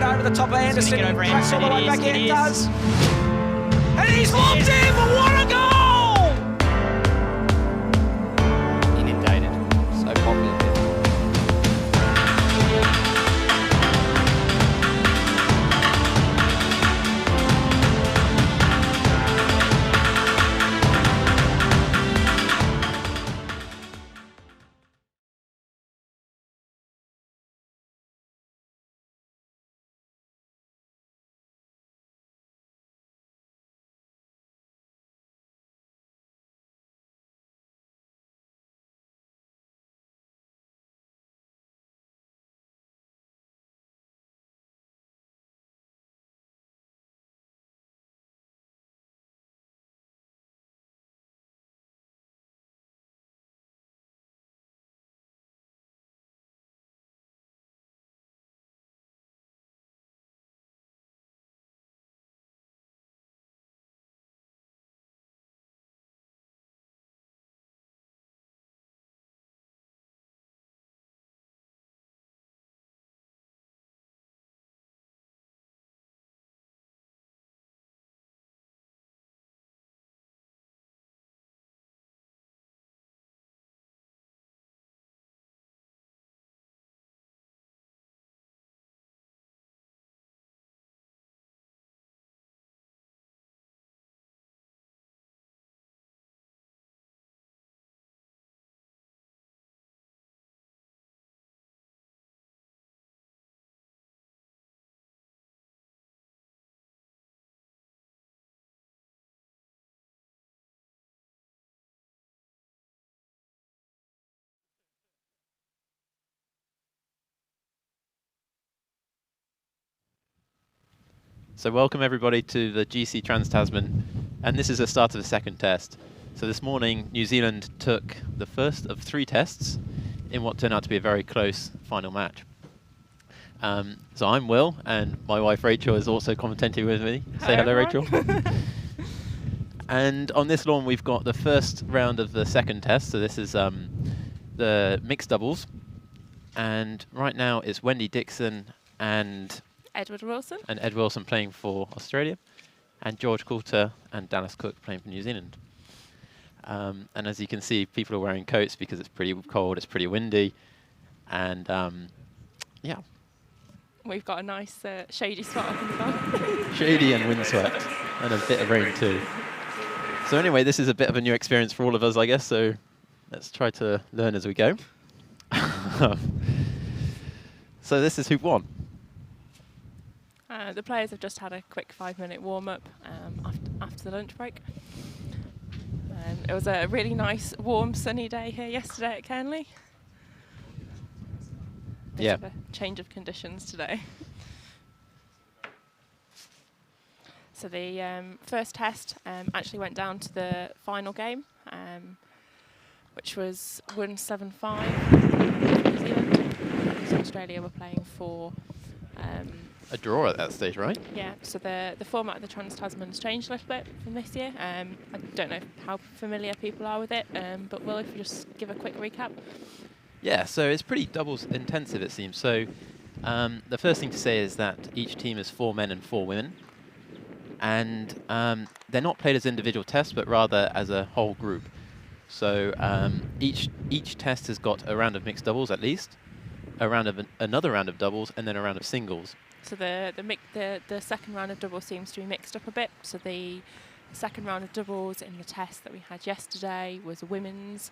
it over the top of Anderson. He tracks all the way back in. It does. And he's locked in, but what a goal! Inundated. So popular. So welcome everybody to the GC Trans-Tasman, and this is the start of the second test. So this morning New Zealand took the first of 3 tests in what turned out to be a very close final match. So I'm Will, and my wife Rachel is also commentating with me. Say hello, Rachel. And on this lawn we've got the first round of the second test, so this is the mixed doubles. And right now it's Wendy Dixon and Ed Wilson playing for Australia, and George Coulter and Dallas Cook playing for New Zealand. And as you can see, people are wearing coats because it's pretty cold, it's pretty windy, and yeah. We've got a nice shady spot up in the bar. Shady and windswept, and a bit of rain too. So anyway, this is a bit of a new experience for all of us, I guess, so let's try to learn as we go. So this is Hoop 1. The players have just had a quick 5-minute warm-up after the lunch break. It was a really nice, warm, sunny day here yesterday at Cairnley. Bit of a change of conditions today. So the first test actually went down to the final game, which was 1-7-5 New Zealand. So Australia were playing for a draw at that stage, right? Yeah, so the format of the Trans-Tasman's changed a little bit from this year. I don't know how familiar people are with it, but Will, if you just give a quick recap. Yeah, so it's pretty doubles intensive, it seems. So the first thing to say is that each team is 4 men and 4 women. And they're not played as individual tests, but rather as a whole group. So each test has got a round of mixed doubles at least, a round of another round of doubles, and then a round of singles. So the second round of doubles seems to be mixed up a bit. So the second round of doubles in the test that we had yesterday was women's.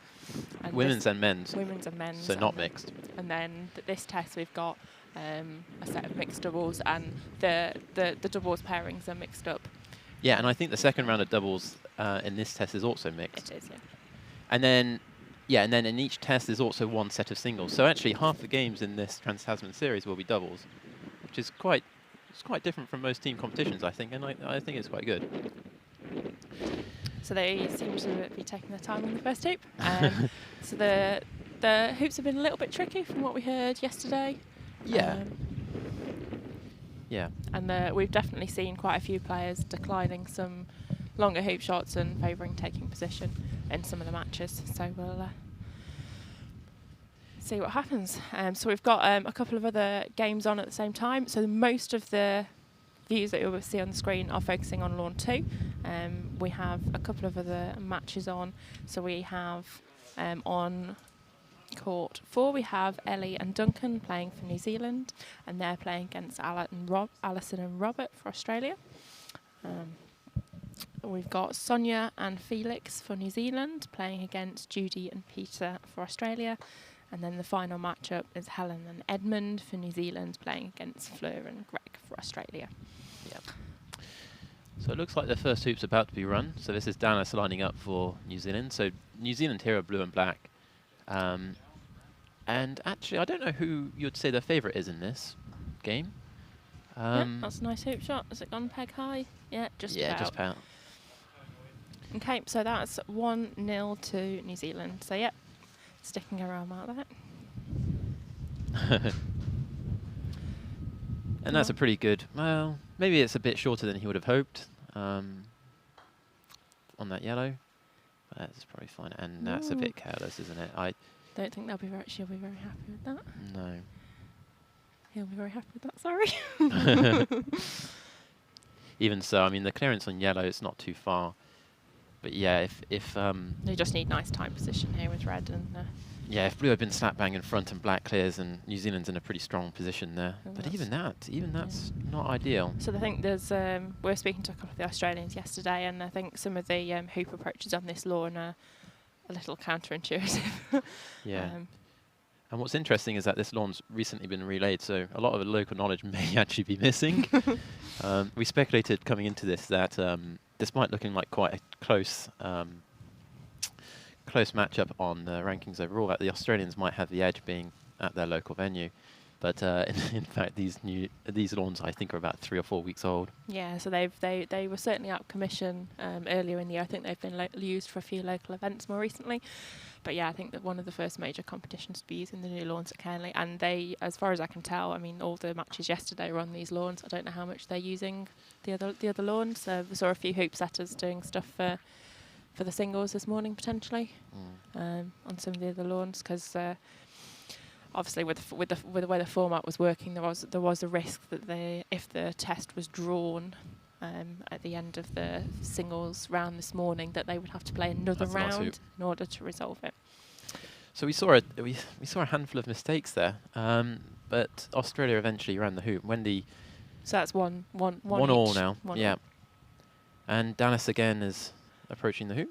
And women's and men's. Women's and men's. So not mixed. And then this test we've got a set of mixed doubles, and the doubles pairings are mixed up. Yeah, and I think the second round of doubles in this test is also mixed. It is, yeah. And then, yeah, and then in each test there's also 1 set of singles. So actually half the games in this Trans-Tasman series will be doubles, which is quite different from most team competitions, I think, and I think it's quite good. So they seem to be taking their time on the first hoop. So the hoops have been a little bit tricky from what we heard yesterday. Yeah. Yeah. And we've definitely seen quite a few players declining some longer hoop shots and favouring taking position in some of the matches. So we'll see what happens. So we've got a couple of other games on at the same time. So most of the views that you'll see on the screen are focusing on Lawn 2. We have a couple of other matches on. So we have on Court 4, we have Ellie and Duncan playing for New Zealand, and they're playing against Alison and Robert for Australia. We've got Sonia and Felix for New Zealand playing against Judy and Peter for Australia. And then the final matchup is Helen and Edmund for New Zealand playing against Fleur and Greg for Australia. Yep. So it looks like the first hoop's about to be run. So this is Dallas lining up for New Zealand. So New Zealand here are blue and black. And actually, I don't know who you'd say their favourite is in this game. Yeah, that's a nice hoop shot. Has it gone peg high? Yeah, just about. Yeah, just about. Okay, so that's 1-0 to New Zealand. So, yeah, sticking around like that. And that's a pretty good, well, maybe it's a bit shorter than he would have hoped on that yellow. But that's probably fine. And that's a bit careless, isn't it? I don't think she'll be very happy with that. No. He'll be very happy with that, sorry. Even so, I mean, the clearance on yellow is not too far. But yeah, if they just need nice time position here with red and. Yeah, if blue had been slap bang in front and black clears, and New Zealand's in a pretty strong position there. But even that's not ideal. So I think there's we were speaking to a couple of the Australians yesterday, and I think some of the hoop approaches on this lawn are a little counterintuitive. Yeah. And what's interesting is that this lawn's recently been relayed, so a lot of the local knowledge may actually be missing. We speculated coming into this that despite looking like quite a close matchup on the rankings overall, that the Australians might have the edge being at their local venue. But in fact, these lawns I think are about 3 or 4 weeks old. Yeah, so they were certainly out of commission earlier in the year. I think they've been used for a few local events more recently. But yeah, I think that one of the first major competitions to be using the new lawns at Cairnley, and they, as far as I can tell, I mean, all the matches yesterday were on these lawns. I don't know how much they're using the other lawns. We saw a few hoop setters doing stuff for the singles this morning potentially on some of the other lawns, because obviously with the way the format was working, there was a risk that if the test was drawn at the end of the singles round this morning, that they would have to play another round in order to resolve it. So we saw a handful of mistakes there, but Australia eventually ran the hoop. Wendy. So that's one all now. Yeah. And Dallas again is approaching the hoop.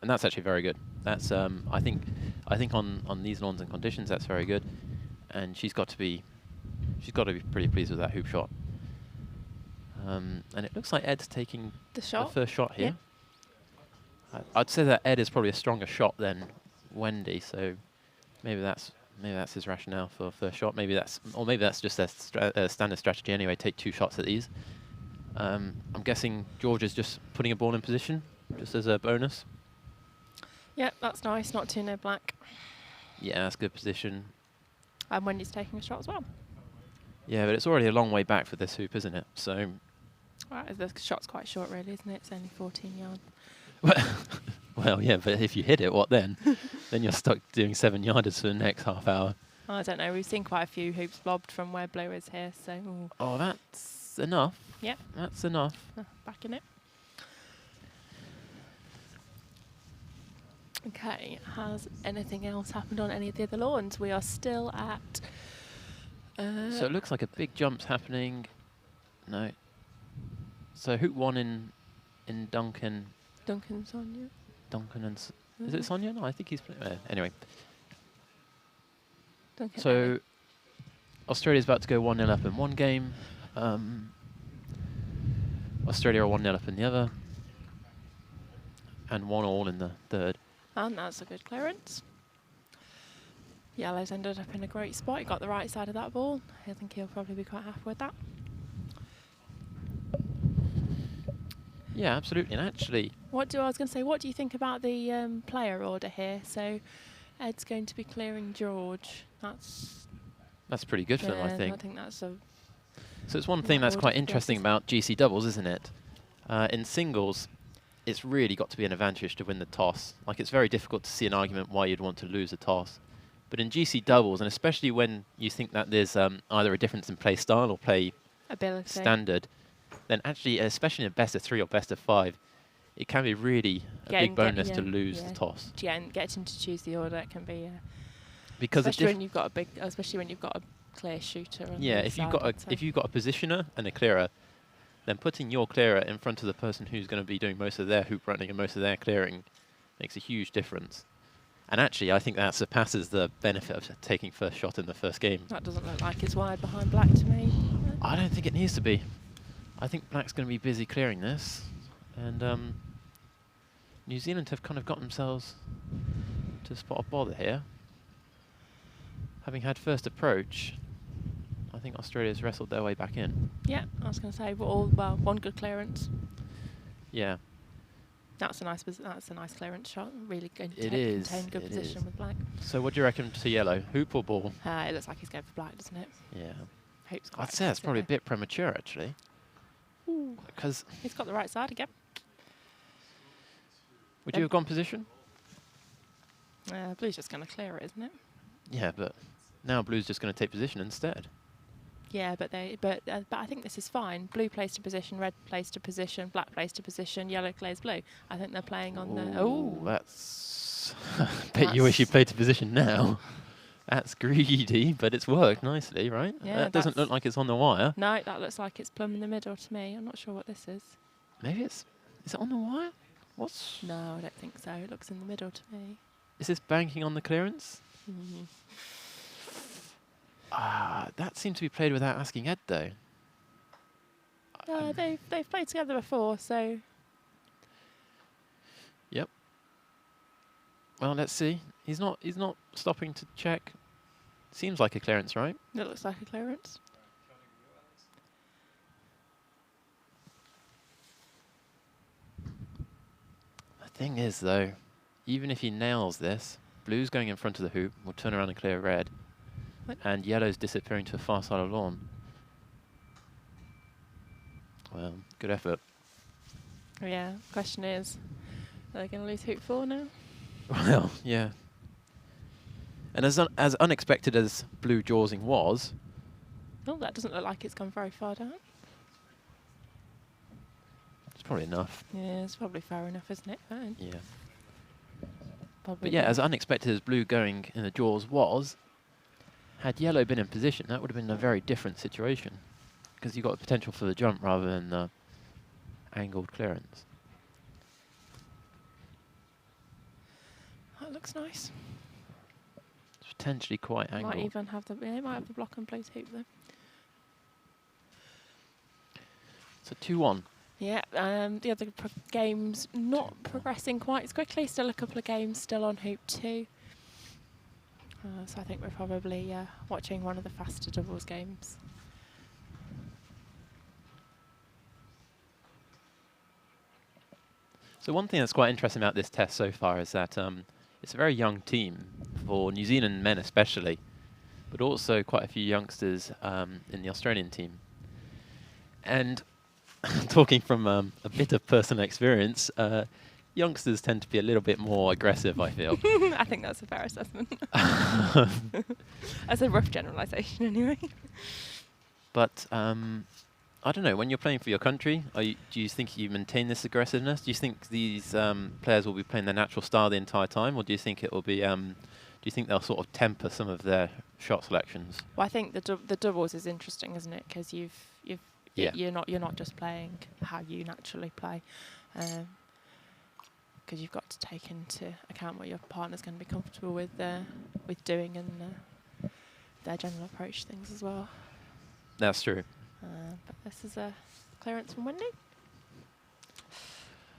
And that's actually very good. That's I think on these lawns and conditions that's very good. And she's got to be pretty pleased with that hoop shot. And it looks like Ed's taking the first shot here. Yeah. I'd say that Ed is probably a stronger shot than Wendy, so maybe that's his rationale for first shot. Maybe that's just their standard strategy anyway. Take 2 shots at these. I'm guessing George is just putting a ball in position, just as a bonus. Yeah, that's nice. Not too no black. Yeah, that's good position. And Wendy's taking a shot as well. Yeah, but it's already a long way back for this hoop, isn't it? So. Right, the shot's quite short, really, isn't it? It's only 14 yards. Well, yeah, but if you hit it, what then? Then you're stuck doing 7-yarders for the next half hour. I don't know. We've seen quite a few hoops lobbed from where blue is here, so. Ooh. Oh, that's enough. Yep. That's enough. Back in it. Okay, has anything else happened on any of the other lawns? We are still at... so it looks like a big jump's happening. No. So hoop 1 in Duncan. Duncan, Sonia. Duncan and... Is it Sonia? No, I think he's... anyway. Duncan so Australia's about to go 1-0 up in one game. Australia are 1-0 up in the other. And 1-1 in the third. And that's a good clearance. Yellow's ended up in a great spot. He got the right side of that ball. I think he'll probably be quite happy with that. Yeah, absolutely. And actually... I was going to say, what do you think about the player order here? So Ed's going to be clearing George. That's pretty good for them, I think. I think that's a... So it's one thing that's quite interesting about GC doubles, isn't it? In singles, it's really got to be an advantage to win the toss. Like, it's very difficult to see an argument why you'd want to lose a toss. But in GC doubles, and especially when you think that there's either a difference in play style or play Ability. standard, then actually, especially in a best of 3 or best of 5, it can be really a big bonus to lose the toss. Yeah, and getting to choose the order can be Because especially when you've got a clear shooter. On yeah, the if side, you've got a positioner and a clearer, then putting your clearer in front of the person who's going to be doing most of their hoop running and most of their clearing makes a huge difference. And actually, I think that surpasses the benefit of taking first shot in the first game. That doesn't look like it's wide behind black to me. I don't think it needs to be. I think black's going to be busy clearing this, and New Zealand have kind of got themselves to a spot of bother here. Having had first approach, I think Australia's wrestled their way back in. Yeah, I was going to say, well, one good clearance. Yeah. That's a nice clearance shot. Really going to is, contain good it position is. with black. So what do you reckon to yellow? Hoop or ball? It looks like he's going for black, doesn't it? Yeah. Hoop's quite I'd say that's aggressive probably a though. bit premature, actually. Because He's got the right side again. would you have gone position? Blue's just going to clear it, isn't it? Yeah, but now blue's just going to take position instead. Yeah, but I think this is fine. Blue plays to position, red plays to position, black plays to position, yellow clears blue. I think they're playing on the. Oh, That's. I bet you wish you played to position now. That's greedy, but it's worked nicely, right? Yeah, that doesn't look like it's on the wire. No, that looks like it's plumb in the middle to me. I'm not sure what this is. Maybe it's. Is it on the wire? What's. No, I don't think so. It looks in the middle to me. Is this banking on the clearance? Mm-hmm. That seemed to be played without asking Ed, though. No, they've played together before, so. Yep. Well, let's see. He's not stopping to check. Seems like a clearance, right? It looks like a clearance. The thing is, though, even if he nails this, blue's going in front of the hoop, will turn around and clear red, and yellow's disappearing to the far side of the lawn. Well, good effort. Yeah, question is, are they going to lose hoop 4 now? Well, yeah. And as unexpected as blue jawsing was, Oh, that doesn't look like it's gone very far down. it's probably enough. Yeah, it's probably fair enough, isn't it? Fine. Yeah. Probably But yeah, not. as unexpected as blue going in the jaws was, had yellow been in position, that would have been a very different situation. Because you got the potential for the jump rather than the angled clearance. That looks nice. It's potentially quite angled. Might even have the might have the block and blue's hoop though. So 2-1. Yeah, the other games not progressing quite as quickly. Still a couple of games still on hoop 2. So I think we're probably watching one of the faster doubles games. So one thing that's quite interesting about this test so far is that it's a very young team, for New Zealand men especially, but also quite a few youngsters in the Australian team. And talking from a bit of personal experience, youngsters tend to be a little bit more aggressive, I feel. I think that's a fair assessment. That's a rough generalisation anyway. But I don't know, when you're playing for your country, do you think you maintain this aggressiveness? Do you think these players will be playing their natural style the entire time, or do you think it will be? Do you think they'll sort of temper some of their shot selections? Well, I think the doubles is interesting, isn't it? Because Yeah. you're not just playing how you naturally play, because you've got to take into account what your partner's going to be comfortable with doing and their general approach to things as well. That's true. But this is a clearance from Wendy.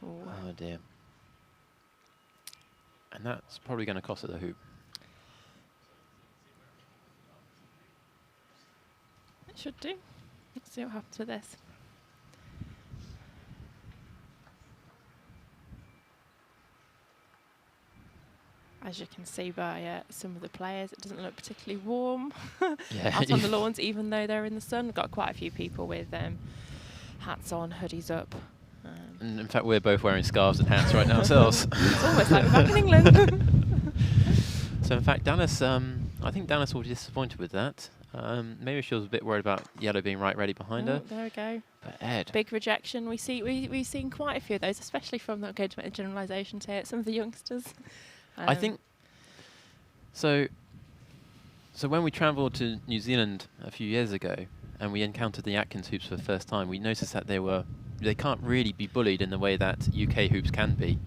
Ooh. Oh dear. And that's probably going to cost her the hoop. It should do. Let's see what happens with this. As you can see by some of the players, it doesn't look particularly warm Yeah. out on the lawns, even though they're in the sun. We've got quite a few people with hats on, hoodies up. And in fact, we're both wearing scarves and hats right now ourselves. It's almost like we're back in England. So in fact, Dallas, I think Dallas will be disappointed with that. Maybe she was a bit worried about yellow being right ready behind her. There we go. But Ed. Big rejection. We've seen quite a few of those, especially from the generalisations here. Some of the youngsters. I think so. So when we travelled to New Zealand a few years ago, and we encountered the Atkins hoops for the first time, we noticed that they can't really be bullied in the way that UK hoops can be.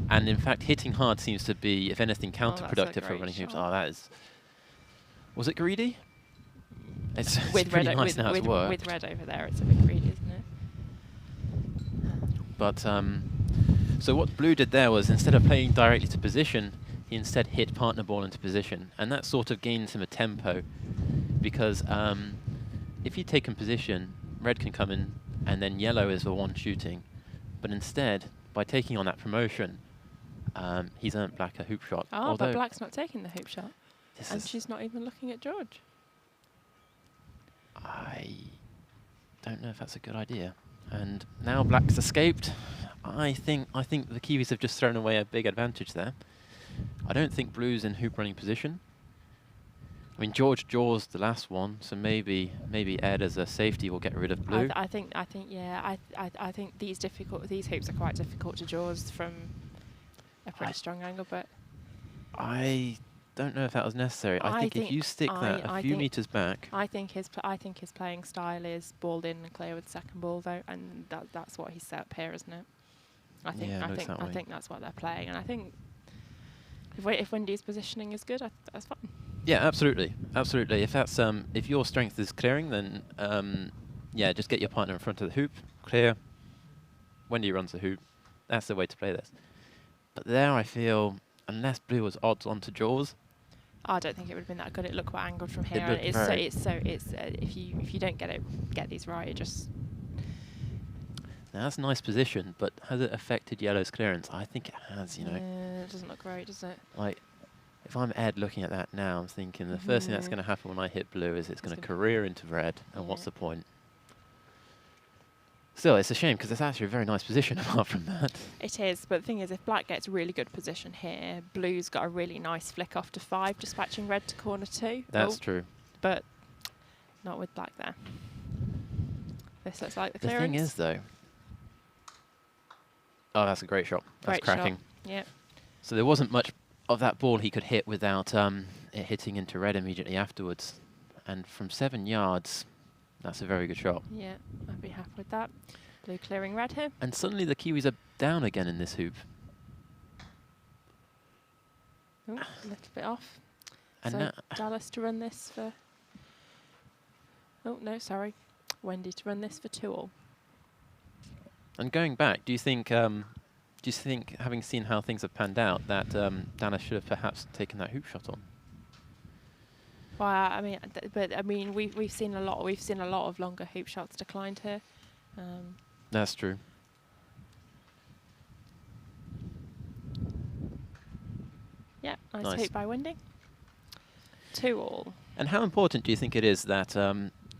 And in fact, hitting hard seems to be, if anything, counterproductive for running hoops. Oh, that is. Was it greedy? It's pretty nice now to work. With red over there, it's a bit greedy, isn't it? But so what Blue did there was, instead of playing directly to position, he instead hit partner ball into position, and that sort of gains him a tempo, because if you take in position, red can come in, and then yellow is the one shooting. But instead, by taking on that promotion, he's earned black a hoop shot. Oh, but black's not taking the hoop shot, and she's not even looking at George. I don't know if that's a good idea. And now black's escaped. I think the Kiwis have just thrown away a big advantage there. I don't think blue's in hoop running position. I mean, George jaws the last one, so maybe Ed as a safety will get rid of blue. I think these hoops are quite difficult to jaws from a pretty strong angle, but I don't know if that was necessary. I think if you stick that a few meters back, I think his playing style is balled in and clear with the second ball though, and that's what he's set up here, isn't it? I think that's what they're playing, and I think if Wendy's positioning is good, that's fine. Yeah, absolutely. If that's if your strength is clearing, then yeah, just get your partner in front of the hoop, clear. Wendy runs the hoop. That's the way to play this. But there, I feel, unless blue was odds on to jaws, I don't think it would have been that good. It looked quite angled from here. If you don't get these right, it just. Now that's a nice position, but has it affected yellow's clearance? I think it has. You know. It doesn't look great, does it? Like, if I'm Ed looking at that now, I'm thinking the first thing that's going to happen when I hit blue is it's going to career into red, and what's the point? Still, it's a shame because it's actually a very nice position apart from that. It is, but the thing is, if black gets really good position here, blue's got a really nice flick off to 5, dispatching red to corner 2. That's true. But not with black there. This looks like the clearance. The thing is, though... Oh, that's a great shot. That's cracking. Yeah. So there wasn't much of that ball he could hit without it hitting into red immediately afterwards. And from 7 yards... That's a very good shot. Yeah, I'd be happy with that. Blue clearing red here. And suddenly the Kiwis are down again in this hoop. Oh, a little bit off. And so Dallas to run this for... Oh, no, sorry. Wendy to run this for 2-all. And going back, do you think, having seen how things have panned out, that Dallas should have perhaps taken that hoop shot on? Well, I mean, we've seen a lot. We've seen a lot of longer hoop shots declined here. That's true. Yeah, nice hoop by Wendy. 2-all. And how important do you think it is that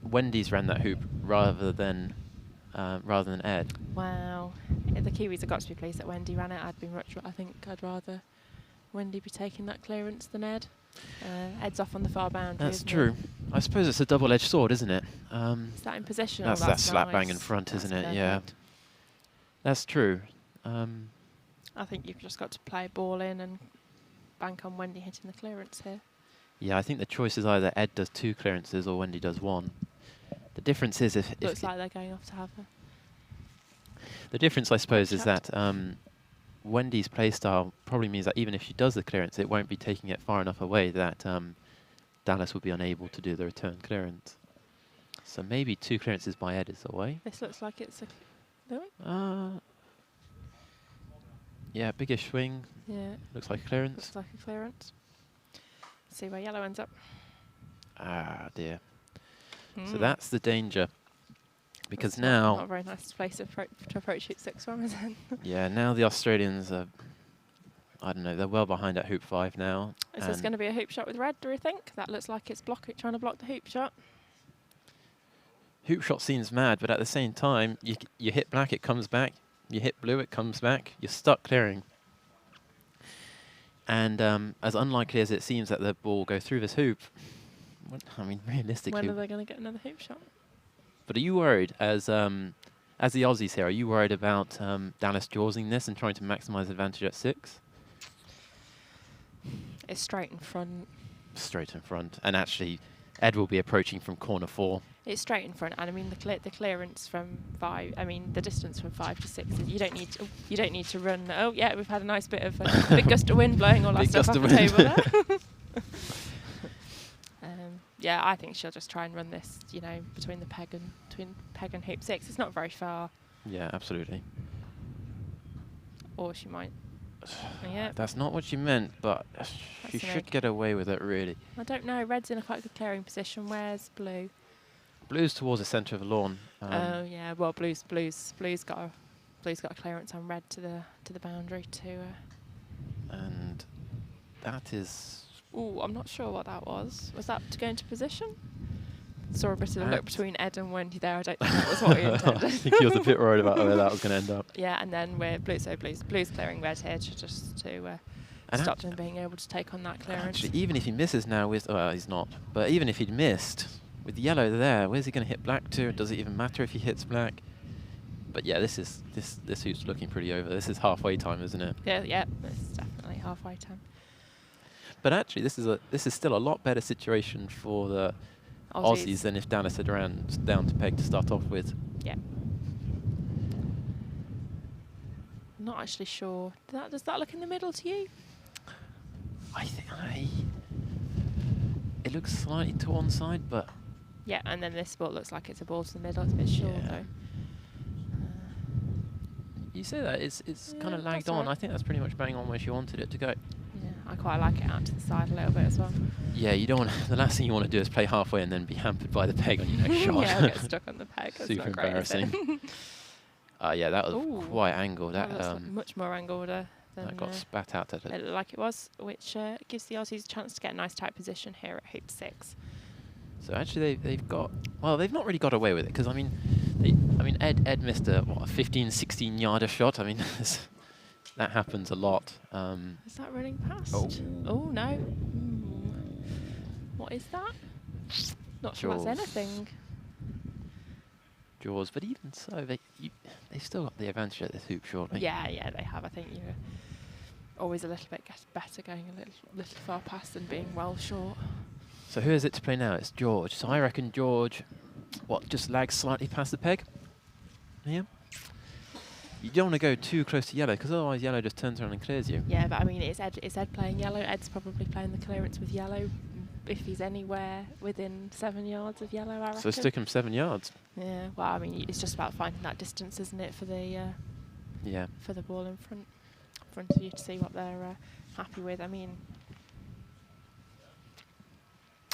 Wendy's ran that hoop rather than Ed? Wow, the Kiwis have got to be pleased that Wendy ran it. I think I'd rather Wendy be taking that clearance than Ed. Ed's off on the far boundary. That's true. I suppose it's a double-edged sword, isn't it? Is that in position? That's that slap bang in front, isn't it? Yeah. That's true. I think you've just got to play ball in and bank on Wendy hitting the clearance here. Yeah, I think the choice is either Ed does 2 clearances or Wendy does 1. The difference is if looks like they're going off to have her. The difference, I suppose, is that Wendy's playstyle probably means that even if she does the clearance, it won't be taking it far enough away that Dallas will be unable to do the return clearance. So maybe 2 clearances by Ed is the way. This looks like it's a... Yeah, biggish swing. Yeah. Looks like a clearance. Looks like a clearance. See where yellow ends up. Ah, dear. So that's the danger. Because now... Not a very nice place to approach hoop 6 from, is it? Yeah, now the Australians are... I don't know, they're well behind at hoop 5 now. Is this going to be a hoop shot with red, do you think? That looks like it's trying to block the hoop shot. Hoop shot seems mad, but at the same time, you hit black, it comes back. You hit blue, it comes back. You're stuck clearing. And as unlikely as it seems that the ball will go through this hoop, I mean, realistically. When are they going to get another hoop shot? But are you worried, as the Aussies here, are you worried about Dallas jawsing this and trying to maximise advantage at 6? It's straight in front. Straight in front. And actually, Ed will be approaching from corner 4. It's straight in front, and I mean the clearance from 5. I mean the distance from 5 to 6. You don't need to run. Oh yeah, we've had a nice bit of big gust of wind blowing all our stuff off the table there. Yeah, I think she'll just try and run this, you know, between peg and hoop 6. It's not very far. Yeah, absolutely. Or she might. Yeah. That's not what she meant, but she should get away with it, really. I don't know. Red's in a quite good clearing position. Where's blue? Blue's towards the centre of the lawn. Oh yeah. Well, blue's got a clearance on red to the boundary too. And that is. Ooh, I'm not sure what that was. Was that to go into position? Saw a bit of a look between Ed and Wendy there. I don't think that was what he intended. I think he was a bit worried about where that was going to end up. Yeah, and then we're blue's clearing red here just to stop them being able to take on that clearance. Actually, even if he misses now with, he's not. But even if he'd missed with yellow there, where's he going to hit black to? Does it even matter if he hits black? But yeah, this hoop's looking pretty over. This is halfway time, isn't it? Yeah, it's definitely halfway time. But actually, this is still a lot better situation for the Aussies than if Dallas had ran down to peg to start off with. Yeah. Not actually sure. Does that look in the middle to you? I think it looks slightly to one side, but yeah. And then this ball looks like it's a ball to the middle. It's a bit short though. You say that it's kind of lagged on. I think that's pretty much bang on where she wanted it to go. Yeah, I quite like it out to the side a little bit as well. Yeah, you don't want. The last thing you want to do is play halfway and then be hampered by the peg on your next shot. Yeah, I'll get stuck on the peg. That's super not great, embarrassing. Yeah, that was quite angled. That looks much more angled than that got spat out at it. Like it was, which gives the Aussies a chance to get a nice tight position here at hoop 6. So actually, they've got. Well, they've not really got away with it because I mean, Ed missed a 15, 16 yarder shot. I mean, that happens a lot. Is that running past? Oh no. What is that? Not sure that's anything. Jaws, but even so, they've still got the advantage at this hoop, surely. Yeah, they have. I think you're always a little bit better going a little far past than being well short. So who is it to play now? It's George. So I reckon George, just lags slightly past the peg? Yeah. You don't want to go too close to yellow, because otherwise yellow just turns around and clears you. Yeah, but I mean, is Ed playing yellow? Ed's probably playing the clearance with yellow, if he's anywhere within 7 yards of yellow, I reckon. So stick him 7 yards. Yeah, well, I mean, it's just about finding that distance, isn't it, for the for the ball in front of you to see what they're happy with. I mean,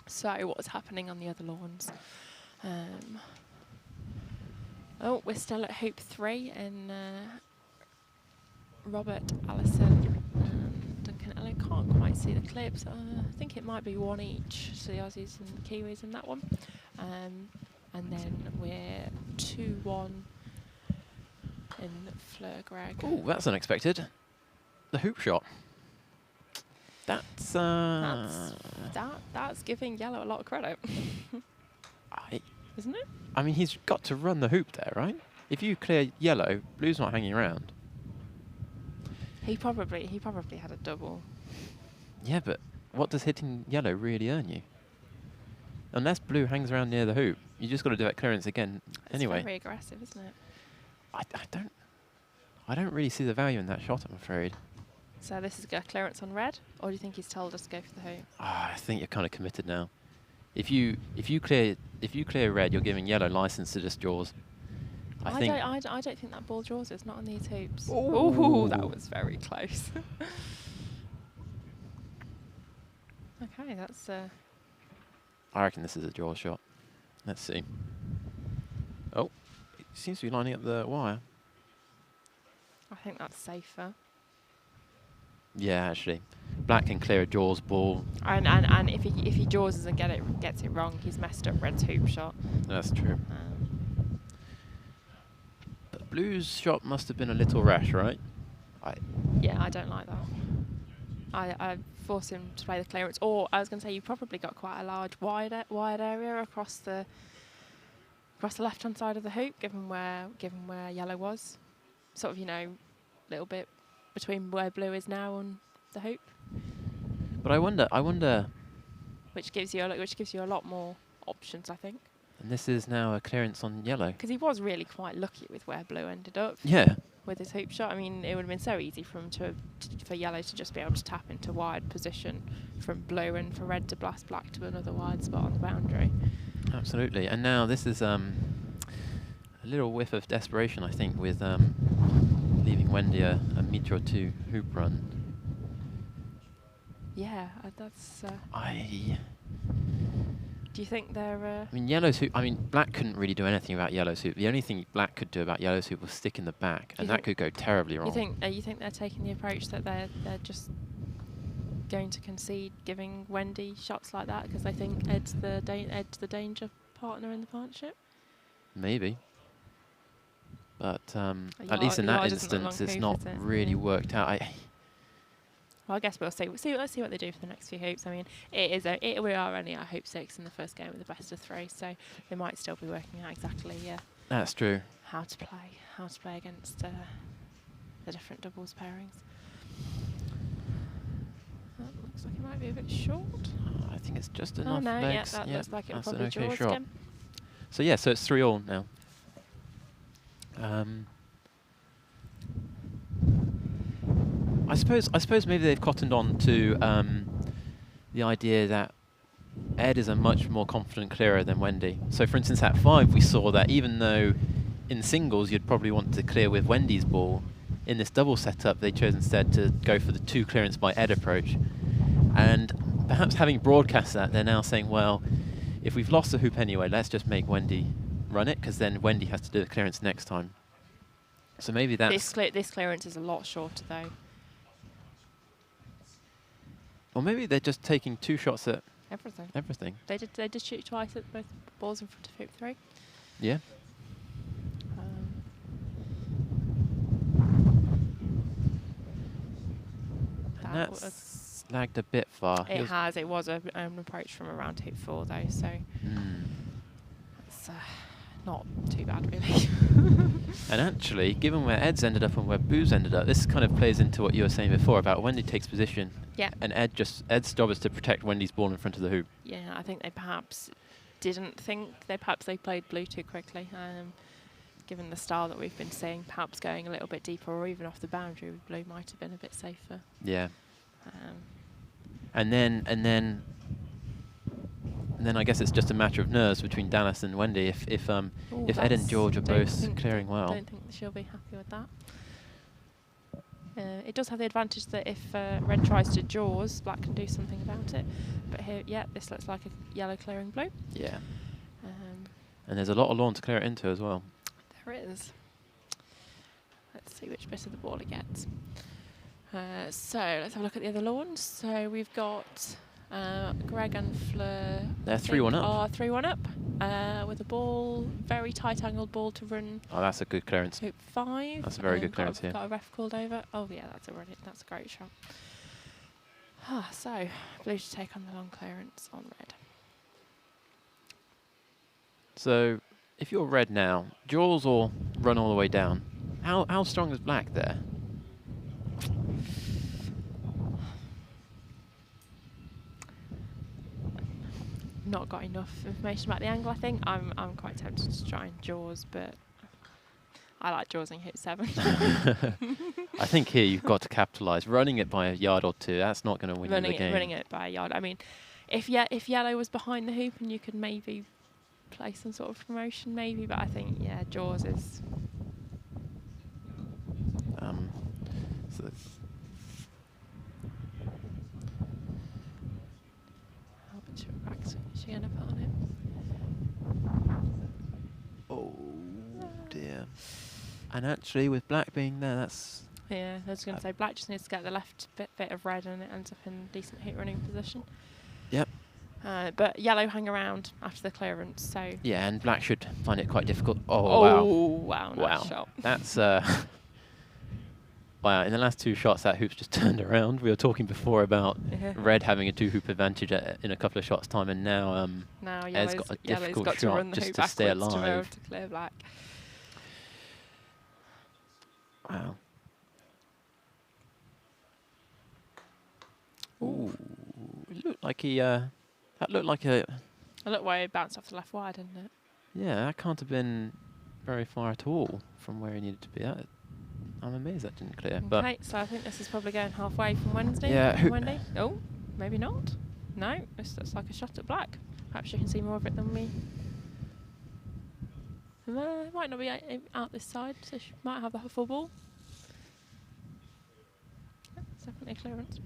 so what's happening on the other lawns? Oh, we're still at hoop 3 in Robert, Allison, and Duncan Elliott. Can't quite see the clips. I think it might be one each, so the Aussies and the Kiwis in that one. And then we're 2-1 in Fleur Greg. Oh, that's unexpected. The hoop shot. That's giving yellow a lot of credit. Isn't it? I mean, he's got to run the hoop there, right? If you clear yellow, blue's not hanging around. He probably had a double. Yeah, but what does hitting yellow really earn you? Unless blue hangs around near the hoop, you just got to do that clearance again anyway. It's very aggressive, isn't it? I don't really see the value in that shot, I'm afraid. So this is a clearance on red, or do you think he's told us to go for the hoop? I think you're kind of committed now. If you clear red, you're giving yellow license to just jaws. I don't think that ball draws. It's not on these hoops. Oh, that was very close. Okay, that's. I reckon this is a draw shot. Let's see. Oh, it seems to be lining up the wire. I think that's safer. Yeah, actually, black can clear a jaws ball. And if he jaws and gets it wrong, he's messed up red's hoop shot. That's true. But Blue's shot must have been a little rash, right? Yeah, I don't like that. I force him to play the clearance, or I was going to say you probably got quite a large wide area across the left hand side of the hoop, given where yellow was, sort of, you know, a little bit between where blue is now and the hoop. But I wonder. Which gives you a lot more options, I think. And this is now a clearance on yellow. Because he was really quite lucky with where blue ended up. Yeah. With his hoop shot, I mean, it would have been so easy for him for yellow to just be able to tap into wide position from blue, and for red to blast black to another wide spot on the boundary. Absolutely. And now this is a little whiff of desperation, I think, with leaving Wendy a metre or two hoop run. Yeah, that's. Do you think they're? I mean, yellow's hoop. I mean, black couldn't really do anything about yellow's hoop. The only thing black could do about yellow's hoop was stick in the back, and that could go terribly wrong. You think they're taking the approach that they're just going to concede giving Wendy shots like that because they think Ed's the danger partner in the partnership? Maybe. But at least in that instance, it's not really worked out. Well, I guess we'll see. Let's see what they do for the next few hoops. I mean, we are only at hoop 6 in the first game with the best of 3, so they might still be working out exactly. That's true. How to play against the different doubles pairings. That looks like it might be a bit short. I think it's just enough no, legs. yeah, that looks like it will that's probably an okay draw shot. again. So yeah, so it's 3-all now. I suppose maybe they've cottoned on to the idea that Ed is a much more confident clearer than Wendy. So for instance, at 5 we saw that even though in singles you'd probably want to clear with Wendy's ball, in this double setup they chose instead to go for the 2 clearance by Ed approach. And perhaps having broadcast that, they're now saying, well, if we've lost the hoop anyway, let's just make Wendy run it, because then Wendy has to do the clearance next time. So maybe that's... This clearance is a lot shorter though. Or maybe they're just taking 2 shots at everything. They did shoot twice at both balls in front of hoop 3. Yeah. And that's lagged a bit far. It was an approach from around hoop 4 though, so it's not too bad really. And actually, given where Ed's ended up and where Boo's ended up, this kind of plays into what you were saying before about Wendy takes position. Yeah. And Ed's job is to protect Wendy's ball in front of the hoop. Yeah, I think they perhaps didn't think they played blue too quickly. Given the style that we've been seeing, perhaps going a little bit deeper or even off the boundary with blue might have been a bit safer. Yeah. And then I guess it's just a matter of nerves between Dallas and Wendy. If Ed and George are both clearing well, I don't think she'll be happy with that. It does have the advantage that if red tries to jaws, black can do something about it. But here, yeah, this looks like a yellow clearing blue. Yeah. And there's a lot of lawn to clear it into as well. There is. Let's see which bit of the ball it gets. So let's have a look at the other lawns. So we've got Greg and Fleur. They're 3-1 up. Are 3-1 up with a ball, very tight angled ball to run. Oh, that's a good clearance. Hoop 5. That's a very good clearance here. Got a ref called over. Oh yeah, that's a great shot. So blue to take on the long clearance on red. So if you're red now, jaws or run all the way down. How strong is black there? Not got enough information about the angle. I think I'm quite tempted to try and jaws, but I like jawsing hoop 7. I think here you've got to capitalise. Running it by a yard or 2, that's not going to win you the game. Running it by a yard. I mean, if yellow was behind the hoop and you could maybe play some sort of promotion, maybe. But I think jaws is. So How much of a backswing is she going to put on it? Oh dear. And actually, with black being there, that's... Yeah, I was going to say black just needs to get the left bit of red and it ends up in decent hoop running position. Yep. But yellow hang around after the clearance, so... Yeah, and black should find it quite difficult. Oh, wow. wow, nice shot. That's... wow, in the last 2 shots, that hoop's just turned around. We were talking before about red having a 2-hoop advantage in a couple of shots' time, and now, now Ed's got a difficult got shot to run the just hoop to stay backwards alive. to clear black. Wow. Ooh, it looked like he... that looked like a... I look where it bounced off the left wire, didn't it? Yeah, that can't have been very far at all from where he needed to be at. I'm amazed that didn't clear. Okay, so I think this is probably going halfway from Wednesday. Yeah. Wendy. Oh, maybe not. No, this looks like a shot at black. Perhaps you can see more of it than me. It might not be out this side, so she might have the full ball. Yeah, it's definitely a clearance.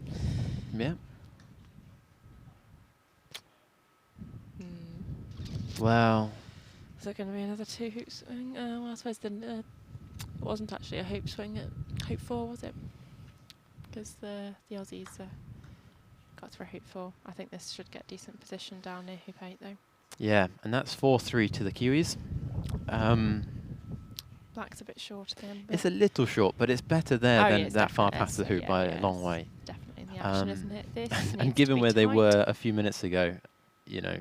Yeah. Hmm. Wow. Is there going to be another 2 hoop swing? Well, I suppose it wasn't actually a hoop swing at hoop 4, was it? Because the Aussies got through hoop 4. I think this should get decent position down near hoop 8 though. Yeah, and that's 4-3 to the Kiwis. Black's a bit short again. It's a little short, but it's better there than it's that far definitely- past the hoop by a long way. Definitely in the action, isn't it? This needs And to given be where they tight. were a few minutes ago, you know,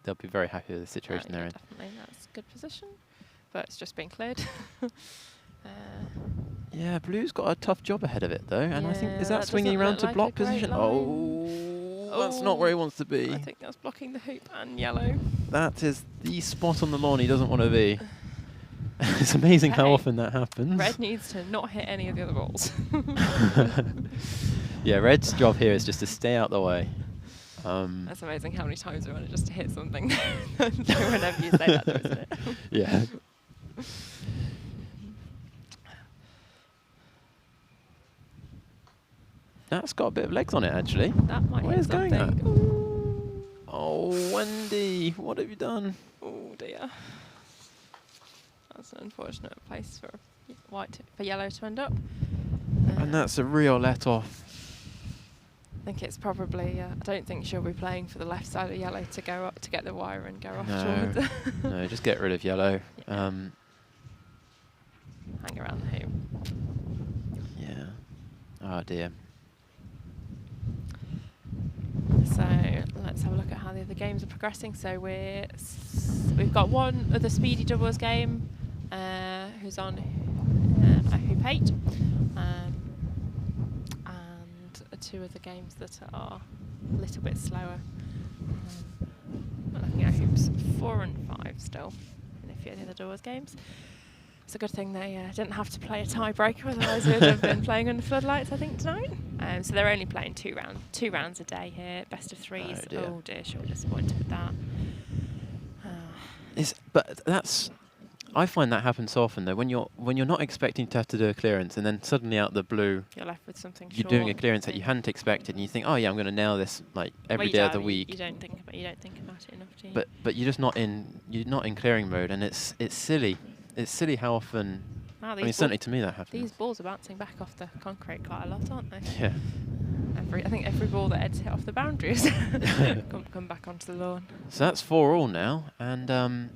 they'll be very happy with the situation they're in. Definitely, that's a good position. But it's just been cleared. Yeah, Blue's got a tough job ahead of it, though. And I think, Yeah, is that that swinging doesn't around look to like a block great position? line. Oh, that's not where he wants to be. I think that's blocking the hoop and yellow. That is the spot on the lawn he doesn't want to be. It's amazing how Okay. often that happens. Red needs to not hit any of the other balls. Yeah, Red's job here is just to stay out the way. That's amazing how many times we want it just to hit something whenever you say that, though, isn't it? Yeah. That's got a bit of legs on it, actually. That might Where's hit going something. that? Ooh. Oh, Wendy, what have you done? Oh dear. That's an unfortunate place for yellow to end up. And that's a real let-off. I think it's probably. I don't think she'll be playing for the left side of yellow to go up to get the wire and go off No. towards. No, just get rid of yellow. Yeah. Hang around the hoop. Yeah. Oh, dear. So let's have a look at how the other games are progressing. So we've got one other speedy doubles game who's on a hoop 8, and 2 other games that are a little bit slower. We're looking at hoops 4 and 5 still in a few of the other doubles games. It's a good thing they didn't have to play a tiebreaker, otherwise we'd have been playing under floodlights, I think, tonight. So they're only playing 2 rounds a day here, best of 3s. Oh dear, sure disappointed with that. But that's... I find that happens so often, though, when you're not expecting to have to do a clearance, and then suddenly out the blue, You're left with something you're short. doing a clearance that you hadn't expected, and you think, oh yeah, I'm going to nail this like every day of the week. You don't think about it enough, do you? But you're just not in clearing mode, and it's silly. It's silly how often. Wow, I mean, certainly to me that happens. These balls are bouncing back off the concrete quite a lot, aren't they? Yeah. I think every ball that Ed's hit off the boundaries come back onto the lawn. So that's 4-all now, and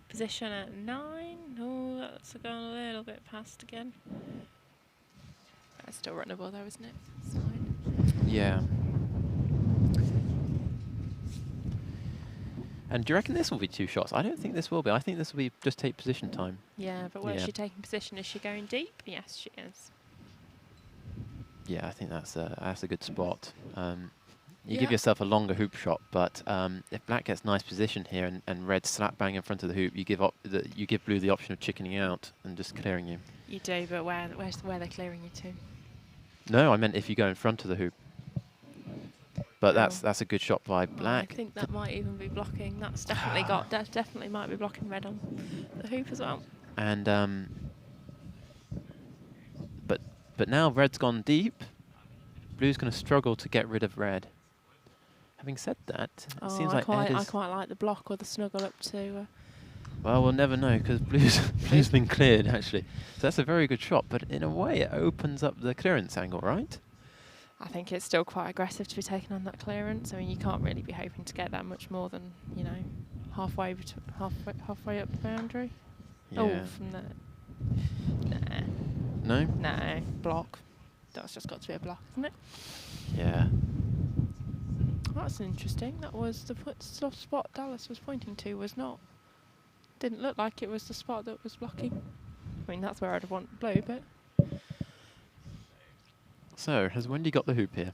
Position at 9. Oh, that's gone a little bit past again. That's still runnable though, isn't it? It's fine. yeah. And do you reckon this will be 2 shots? I don't think this will be. I think this will be just take position time. Yeah, but where is Yeah. she taking position? Is she going deep? Yes, she is. Yeah, I think that's a good spot. You Yeah. give yourself a longer hoop shot, but if black gets nice position here and red slap bang in front of the hoop, you give blue the option of chickening out and just clearing you. You do, but where they're clearing you to? No, I meant if you go in front of the hoop. But Oh. that's a good shot by black. I think that might even be blocking. That's definitely that definitely might be blocking red on the hoop as well. And but now red's gone deep. Blue's going to struggle to get rid of red. Having said that, it seems like Ed I is... quite like the block or the snuggle up to. Well, we'll never know because blue's been cleared actually. So that's a very good shot, but in a way it opens up the clearance angle, right? I think it's still quite aggressive to be taking on that clearance. I mean, you can't really be hoping to get that much more than, you know, halfway up the boundary. Yeah. Oh, from the... Nah. No? No, block. That's just got to be a block, isn't it? Yeah. That's interesting. That was the spot Dallas was pointing to was not... Didn't look like it was the spot that was blocking. I mean, that's where I'd want blue, but... So, has Wendy got the hoop here?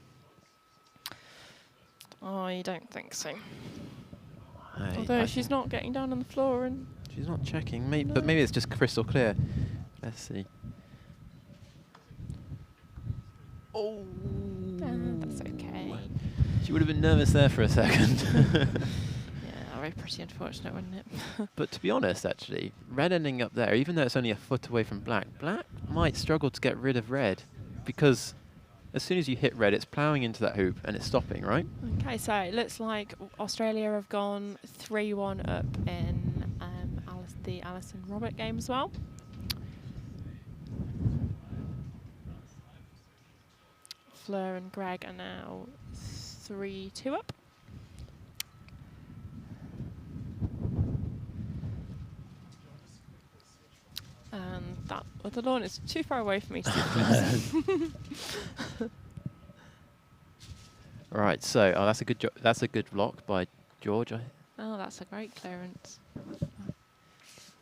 I don't think so. I Although she's not getting down on the floor and... She's not checking, but maybe it's just crystal clear. Let's see. Oh! that's okay. She would have been nervous there for a second. Yeah, very pretty unfortunate, wouldn't it? But to be honest, actually, red ending up there, even though it's only a foot away from black, black might struggle to get rid of red because as soon as you hit red, it's ploughing into that hoop and it's stopping, right? Okay, so it looks like Australia have gone 3-1 up in the Alison Robert game as well. Fleur and Greg are now 3-2 up. And that the lawn is too far away from me to see. Right, so that's a good block by George. Oh, that's a great clearance.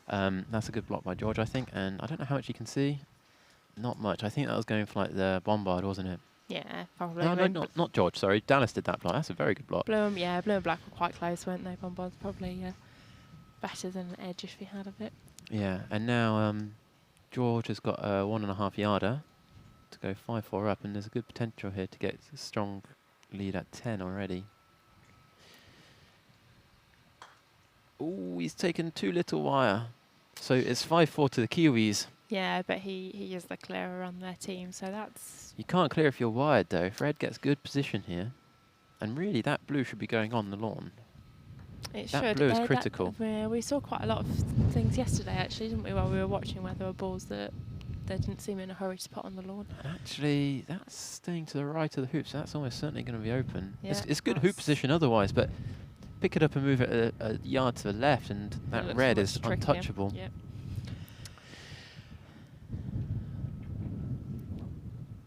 That's a good block by George, I think, and I don't know how much you can see. Not much. I think that was going for like the bombard, wasn't it? Yeah, probably. No, not George. Sorry, Dallas did that block. That's a very good block. Blue and black were quite close, weren't they? Bombard's probably better than an edge if he had of it. Yeah, and now George has got a 1.5 yarder to go 5-4 up, and there's a good potential here to get a strong lead at 10 already. Oh, he's taken too little wire. So it's 5-4 to the Kiwis. Yeah, but he is the clearer on their team, so that's... You can't clear if you're wired, though. If red gets good position here, and really that blue should be going on the lawn. It that should. blue is critical. We saw quite a lot of things yesterday, actually, didn't we, while we were watching, where there were balls that they didn't seem in a hurry to put on the lawn. And actually, that's staying to the right of the hoop, so that's almost certainly going to be open. Yeah, it's good hoop position otherwise, but pick it up and move it a yard to the left, and that red is untouchable. Yeah.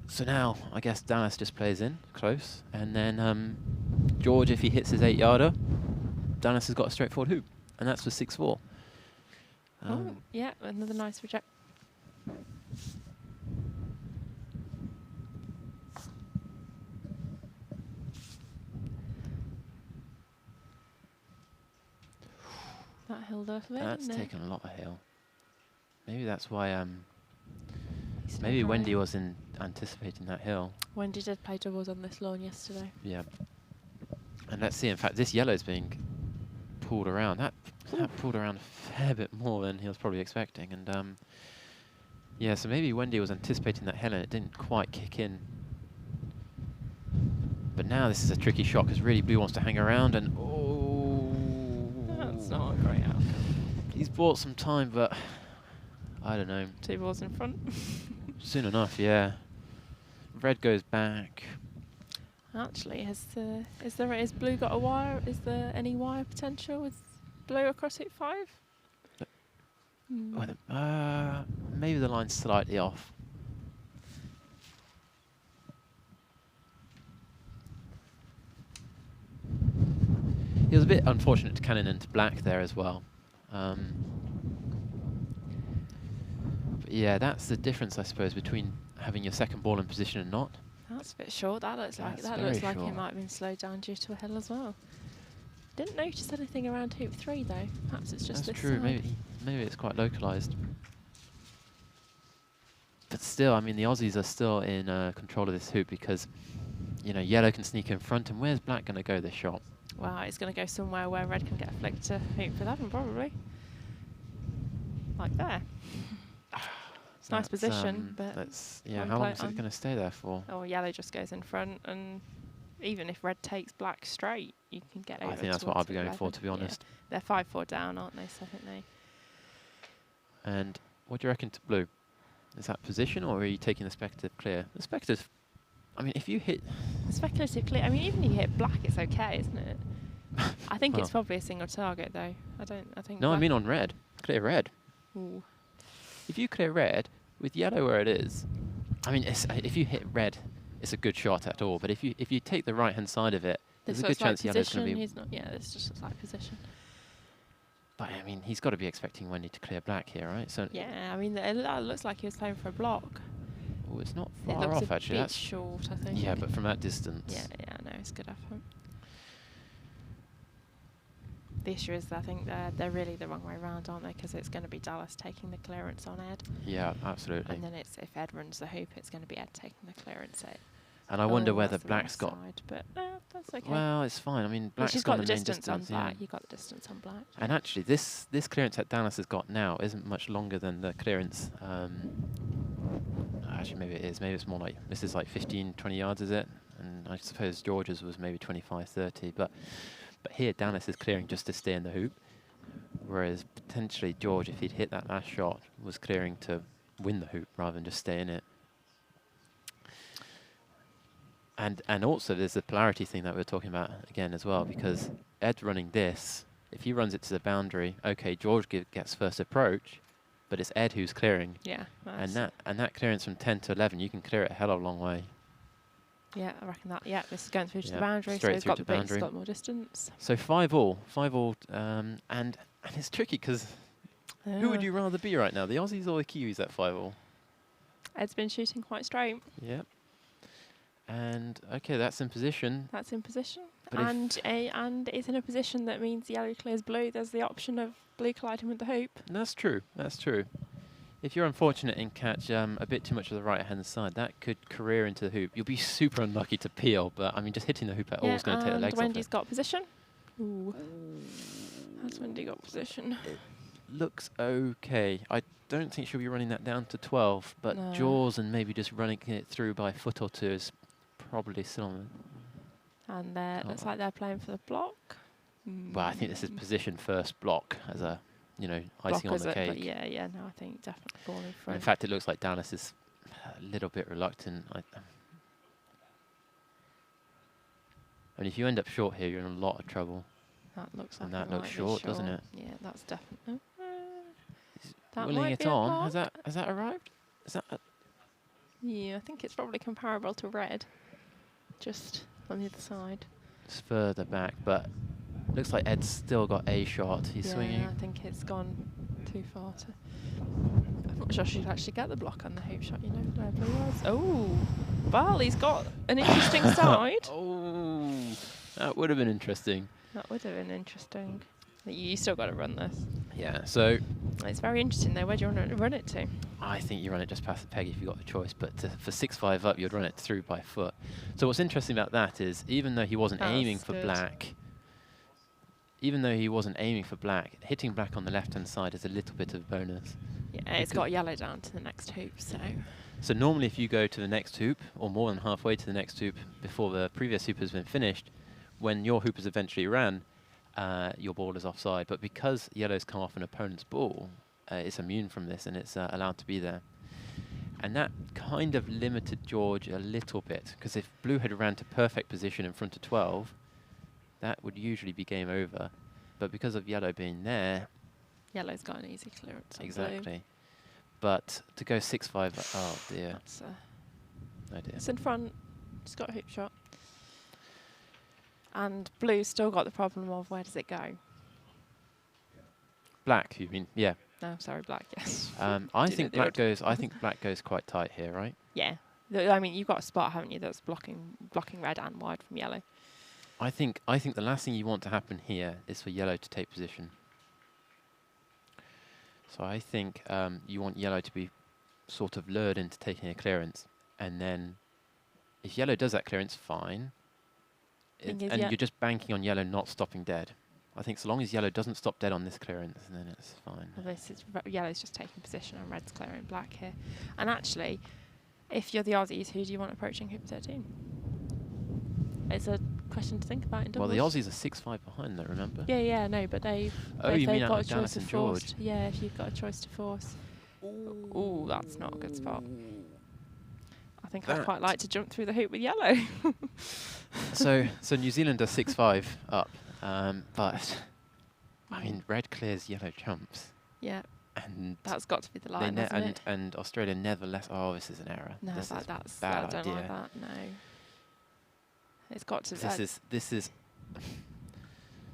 So now, I guess Dallas just plays in close, and then George, if he hits his 8-yarder, Dallas has got a straightforward hoop, and that's for 6-4. Oh, yeah, another nice reject. That held off a bit, That's didn't it? taken a lot of hill. Maybe that's why. Maybe Wendy wasn't anticipating that hill. Wendy did play doubles on this lawn yesterday. Yeah. And let's see. In fact, this yellow's being pulled around. That pulled around a fair bit more than he was probably expecting. And yeah, so maybe Wendy was anticipating that hill and it didn't quite kick in. But now this is a tricky shot because really blue wants to hang around, and that's not a great outcome. He's bought some time, but I don't know. 2 balls in front. Soon enough, yeah. Red goes back. Actually, has blue got a wire? Is there any wire potential with blue across hit 5? Maybe the line's slightly off. It was a bit unfortunate to cannon into black there as well. But yeah, that's the difference, I suppose, between having your second ball in position and not. That's a bit short. That looks like it might have been slowed down due to a hill as well. Didn't notice anything around hoop 3 though. Perhaps it's just That's this true. side. Maybe it's quite localized. But still, I mean, the Aussies are still in control of this hoop because, you know, yellow can sneak in front, and where's black going to go this shot? Well, it's going to go somewhere where red can get flicked to hoop 11 probably. Like there. It's nice position, but how long is it going to stay there for? Oh, yellow just goes in front, and even if red takes black straight, you can get over. I think that's what I'd be going for, to be honest. Yeah. They're 5-4 down, aren't they? So I think they. And what do you reckon to blue? Is that position, or are you taking the speculative clear? The speculative I mean, if you hit... Speculatively, I mean, even if you hit black, it's okay, isn't it? I think Well. it's probably a single target, though. I think. No, I black- mean on red. Clear red. Ooh. If you clear red, with yellow where it is, I mean, if you hit red, it's a good shot at all. But if you take the right-hand side of it, there's This a good looks like chance yellow's position. going to be... He's not. Yeah, this just looks like position. But, I mean, he's got to be expecting Wendy to clear black here, right? So Yeah, I mean, it looks like he was playing for a block. oh, it's not It far looks off, a actually. bit That's short, I think. yeah, but from that distance... Yeah, no, it's good effort. The issue is, I think they're really the wrong way around, aren't they? Because it's going to be Dallas taking the clearance on Ed, Yeah, absolutely. and then it's if Ed runs the hoop, it's going to be Ed taking the clearance. And I wonder Oh, whether that's the black's wrong got... side, but that's okay. Well, it's fine. I mean, Well, black's she's got got the main distance on yeah. black. You got the distance on black. And actually, this clearance that Dallas has got now isn't much longer than the clearance. Actually, maybe it is. Maybe it's more like, this is like 15, 20 yards, is it? And I suppose George's was maybe 25, 30. But here, Dallas is clearing just to stay in the hoop. Whereas potentially George, if he'd hit that last shot, was clearing to win the hoop rather than just stay in it. And also there's the polarity thing that we were talking about again as well, because Ed running this, if he runs it to the boundary, okay, George gets first approach, but it's Ed who's clearing. Yeah. And that clearance from 10 to 11, you can clear it a hell of a long way. Yeah, I reckon that. Yeah, this is going through to Yeah, the boundary, so straight he's through got to the base, boundary. got more distance. So 5-all, and it's tricky because who would you rather be right now, the Aussies or the Kiwis at 5-all? Ed's been shooting quite straight. Yep. And okay, that's in position. That's in position, But if- and it's in a position that means yellow clears blue. There's the option of blue colliding with the hoop. That's true. That's true. If you're unfortunate and catch a bit too much of the right-hand side, that could career into the hoop. You'll be super unlucky to peel, but I mean, just hitting the hoop at all is going to take the legs Wendy's off got position. Ooh. Has Wendy got position? it. Looks okay. I don't think she'll be running that down to 12, but No. Jaws and maybe just running it through by a foot or two is probably still on it. And looks like they're playing for the block. Well, I think this is position first block as a, you know, Block icing on is the it, cake. but yeah, no, I think definitely ball in And front. in fact, it looks like Dallas is a little bit reluctant. I mean, if you end up short here, you're in a lot of trouble. that looks like and that it looks might be short, doesn't it? Yeah, that's definitely. He's That willing might it be a on. block. Has that arrived? Is that? Yeah, I think it's probably comparable to red, just on the other side. It's further back, but looks like Ed's still got a shot. He's yeah, swinging. I think it's gone too far to. I'm not sure she'd actually get the block on the hoop shot. You know, where blue was. Oh, Barley's got an interesting side. Oh, that would have been interesting. That would have been interesting. But you still got to run this. Yeah. So It's very interesting though. Where do you want to run it to? I think you run it just past the peg if you got the choice, but for 6-5 up, you'd run it through by foot. So what's interesting about that is, even though he wasn't That's aiming for good. black, hitting black on the left-hand side is a little bit of a bonus. Yeah, it's got yellow down to the next hoop, so. So normally if you go to the next hoop, or more than halfway to the next hoop before the previous hoop has been finished, when your hoop has eventually ran, your ball is offside. But because yellow's come off an opponent's ball, it's immune from this and it's allowed to be there. And that kind of limited George a little bit, because if blue had ran to perfect position in front of 12, that would usually be game over. But because of yellow being there, Yellow's got an easy clearance on exactly. blue. But to go 6-5, oh dear, That's, oh dear. it's in front. It's got a hoop shot. And blue's still got the problem of where does it go? Black, you mean? Yeah. No, sorry, black, yes. I Did think it the black old- goes. I think black goes quite tight here, right? Yeah. I mean, you've got a spot, haven't you, that's blocking red and wide from yellow. I think the last thing you want to happen here is for yellow to take position. So I think you want yellow to be sort of lured into taking a clearance, and then if yellow does that clearance, fine. Thing is, And yeah. you're just banking on yellow not stopping dead. I think so long as yellow doesn't stop dead on this clearance, then it's fine. Well, this is yellow's just taking position and red's clearing black here. And actually, if you're the Aussies, who do you want approaching hoop 13? It's a question to think about in Well, doubles. the Aussies are 6-5 behind, though. Remember? Yeah, no, but they've Oh, you mean got out a of choice Dallas to and force. George? Yeah, if you've got a choice to force. Ooh, that's not a good spot. I think I'd quite like to jump through the hoop with yellow. So New Zealand are 6-5 up, but I mean red clears, yellow jumps. Yeah. And that's got to be the line, hasn't it? And Australia nevertheless. Oh, this is an error. No, this that's bad I don't idea. like that. No. It's got to. This is.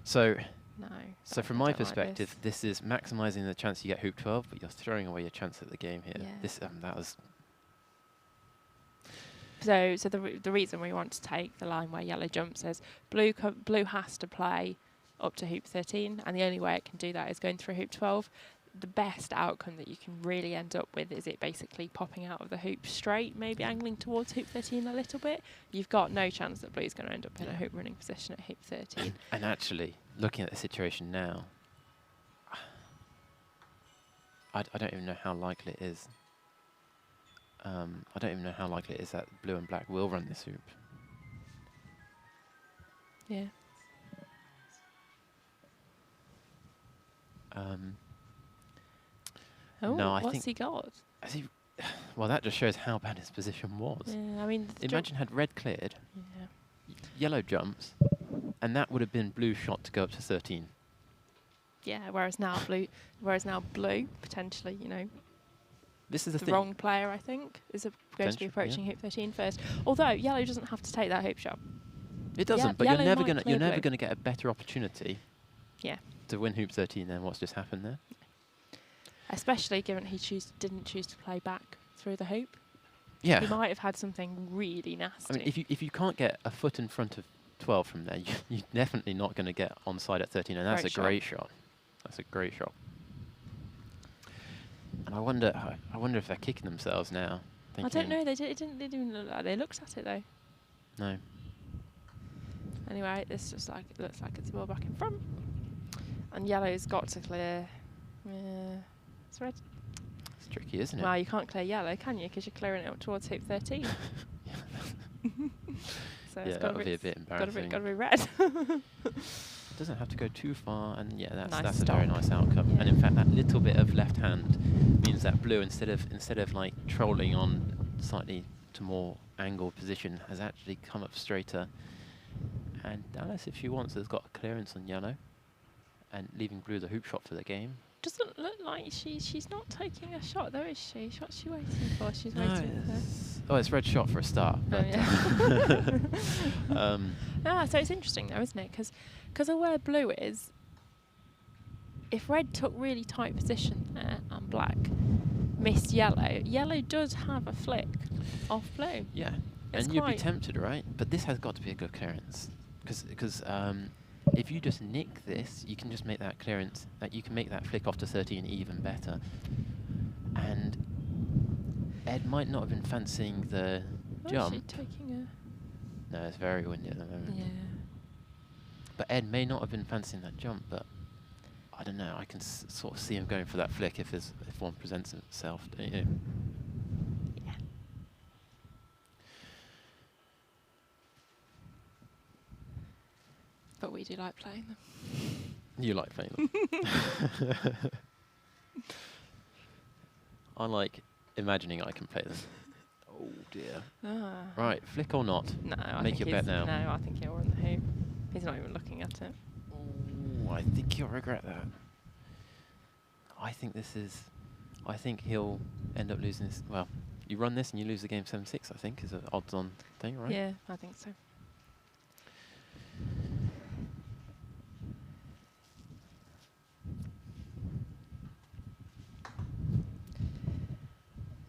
So. No. So from my perspective, this is maximising the chance you get hoop 12, but you're throwing away your chance at the game here. Yeah. This that was. So the reason we want to take the line where yellow jumps is blue has to play up to hoop 13, and the only way it can do that is going through hoop 12. The best outcome that you can really end up with is it basically popping out of the hoop straight, maybe angling towards hoop 13 a little bit. You've got no chance that blue's going to end up in a hoop running position at hoop 13. And actually, looking at the situation now, I don't even know how likely it is. I don't even know how likely it is that blue and black will run this hoop. Yeah. No, what's he got? Well, that just shows how bad his position was. Yeah, I mean, imagine had red cleared, yeah. Yellow jumps, and that would have been blue shot to go up to 13. Yeah, whereas now blue potentially, you know, this is the thing. wrong player, I think, is going to be approaching hoop 13 first. Although yellow doesn't have to take that hoop shot. It doesn't, but you're never gonna get a better opportunity. Yeah. To win hoop 13 than what's just happened there. Especially given he didn't choose to play back through the hoop. Yeah. He might have had something really nasty. I mean, if you can't get a foot in front of 12 from there, you're definitely not going to get onside at 13, and that's a great shot. That's a great shot. And I wonder if they're kicking themselves now. I don't know. They didn't look like they looked at it though. No. Anyway, this just like looks like it's well back in front, and yellow's got to clear. Yeah. It's red. It's tricky, isn't it? Well, you can't clear yellow, can you? Because you're clearing it up towards hoop 13. So yeah, that would be a bit embarrassing. Got to be red. It doesn't have to go too far, and yeah, that's stop. a very nice outcome. Yeah. And in fact, that little bit of left hand means that blue, instead of like trolling on slightly to more angled position, has actually come up straighter. And Alice, if she wants, has got a clearance on yellow, and leaving blue the hoop shot for the game. Doesn't look like she's not taking a shot though, is she? What's she waiting for? She's waiting for. Oh, it's red shot for a start. Oh, yeah. So it's interesting though, isn't it? Because of where blue is, if red took really tight position there and black missed yellow, yellow does have a flick off blue. Yeah, it's and you'd be tempted, right? But this has got to be a good clearance, because if you just nick this, you can just make that clearance. You can make that flick off to 13 even better. And Ed might not have been fancying the jump. Is she taking a? No, it's very windy at the moment. Yeah. But Ed may not have been fancying that jump, but I don't know. I can sort of see him going for that flick if one presents itself, don't you? Yeah. But we do like playing them. You like playing them. I like imagining I can play them. Oh dear. Right, flick or not? No, Make your bet now. No, I think he'll run the hoop. He's not even looking at it. Oh, I think he'll regret that. I think he'll end up losing this. Well, you run this and you lose the game 7-6, I think, is an odds-on thing, right? Yeah, I think so.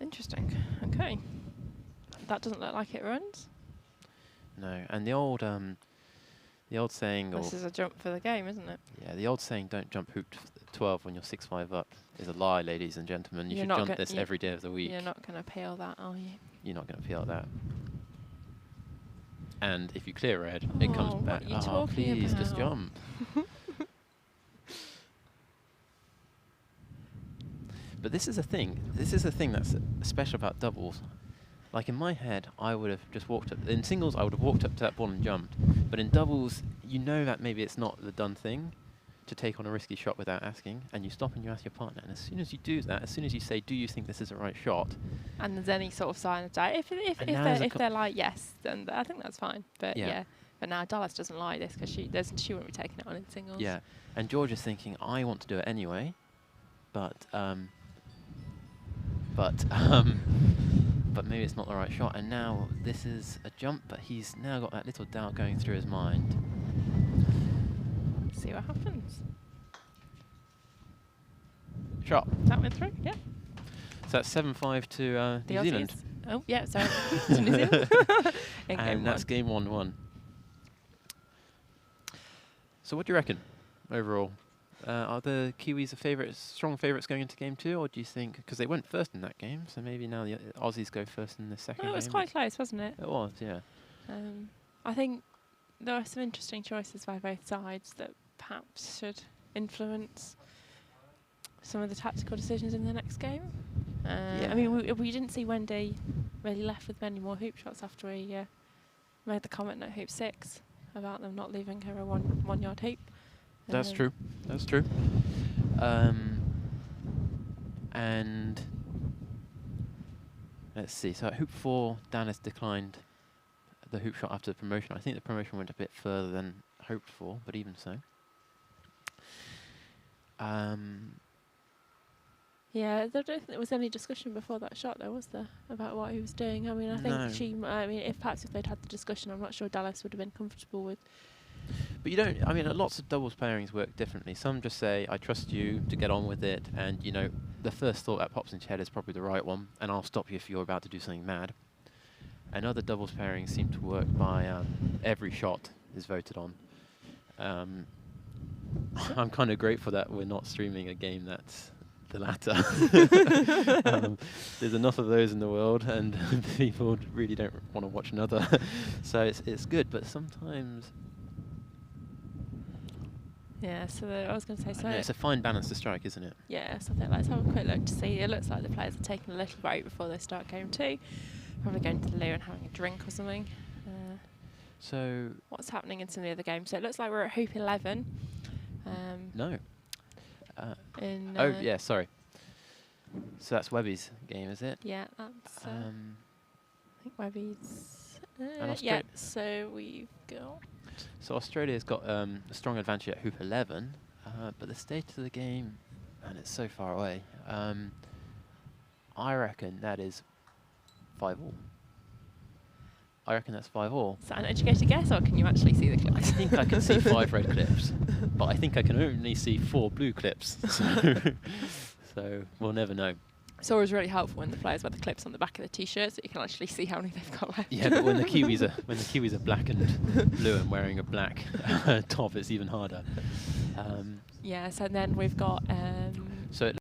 Interesting. Okay. That doesn't look like it runs. No, and the old saying, This is a jump for the game, isn't it? Yeah, the old saying, "Don't jump hoop 12 when you're 6-5 up," is a lie, ladies and gentlemen. You should jump this every day of the week. You're not going to peel that, are you? You're not going to peel that. And if you clear red, it comes back. What are you Oh, talking please, about? just jump. But this is a thing. This is the thing that's special about doubles. Like in my head, I would have just walked up. In singles, I would have walked up to that ball and jumped. But in doubles, you know that maybe it's not the done thing. to take on a risky shot without asking, and you stop and you ask your partner. And as soon as you do that, as soon as you say, "Do you think this is the right shot?" And there's any sort of sign of doubt. If they're like yes, then I think that's fine. But yeah. But now Dallas doesn't like this because she wouldn't be taking it on in singles. Yeah, and George is thinking, "I want to do it anyway," but maybe it's not the right shot. And now this is a jump, but he's now got that little doubt going through his mind. See what happens. Shot. That went through, yeah. So that's 7-5 to The New Aussies. Zealand. Oh, yeah, sorry. To New Zealand. In And game that's one. game 1-1. So what do you reckon overall? Are the Kiwis strong favourites going into game 2, or do you think, because they went first in that game, so maybe now the Aussies go first in the second game? It was quite close, wasn't it? It was, yeah. I think there are some interesting choices by both sides that perhaps should influence some of the tactical decisions in the next game. I mean, we didn't see Wendy really left with many more hoop shots after we made the comment at hoop 6 about them not leaving her a one-yard hoop. That's true. That's true. And let's see. So at hoop 4, Dan has declined the hoop shot after the promotion. I think the promotion went a bit further than hoped for, but even so. Yeah, there don't think there was any discussion before that shot, though, was there, about what he was doing? I mean, I think if they'd had the discussion, I'm not sure Dallas would have been comfortable with. But you don't, I mean, lots of doubles pairings work differently. Some just say, "I trust you to get on with it," and, you know, the first thought that pops into your head is probably the right one, and I'll stop you if you're about to do something mad. And other doubles pairings seem to work by every shot is voted on. I'm kind of grateful that we're not streaming a game that's the latter. There's enough of those in the world, and people really don't want to watch another. So it's good, but sometimes... Yeah, so I was going to say... So it's a fine balance to strike, isn't it? Yeah, so I think let's have a quick look to see. It looks like the players are taking a little break before they start game 2. Probably going to the loo and having a drink or something. So... What's happening in some of the other games? So it looks like we're at hoop 11. No. Yeah, sorry. So that's Webby's game, is it? Yeah, that's... I think Webby's... and yeah, so we've got... So Australia's got a strong advantage at hoop 11, but the state of the game, and it's so far away, I reckon that is 5-all. I reckon that's 5-all. Is that an educated guess, or can you actually see the clips? I think I can see 5 red clips, but I think I can only see 4 blue clips. So we'll never know. It's always really helpful when the players wear the clips on the back of the t-shirts, so you can actually see how many they've got left. Yeah, but when the Kiwis are black and blue and wearing a black top, it's even harder. Yeah. So then we've got. So.